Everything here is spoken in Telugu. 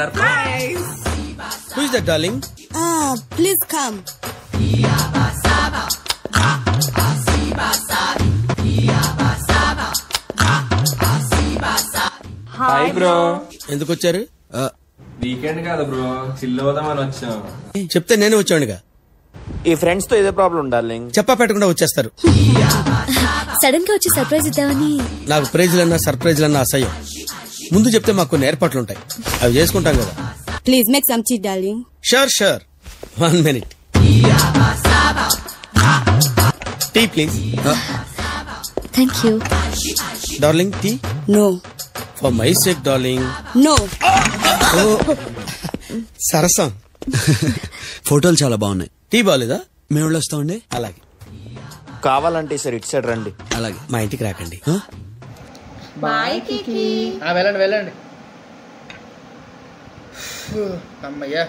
Surprise. Who is that, darling? Please come. Hi bro. ఎందుకు వచ్చారు? వీకెండ్ కాదు బ్రో, చిల్ అవుదామని వచ్చాం. చెప్తే నేనే వచ్చానుగా. ఈ ఫ్రెండ్స్ తో ఏదో ప్రాబ్లం డార్లింగ్. చెప్పా పెట్టకుండా వచ్చేస్తారు. సడన్ గా వచ్చి సర్ప్రైజ్ ఇద్దామని. నాకు ప్రైజ్లన్నా సర్ప్రైజ్లన్నా అసహ్యం. ముందు చెప్తే మాకు కొన్ని ఏర్పాట్లుంటాయి, అవి చేసుకుంటాం కదా. Please make some tea, darling. Sure. 1 minute. Tea, please. Thank you. Darling, tea? No. For my sake, darling. No. సరసం. ఫోటోలు చాలా బాగున్నాయి. టీ బాగాలేదా? మేము వస్తామండి. అలాగే. కావాలంటే సార్ ఇటు సైడ్ రండి. అలాగే. మా ఇంటికి రాకండి. వెళ్ళండి. అమ్మయ్యా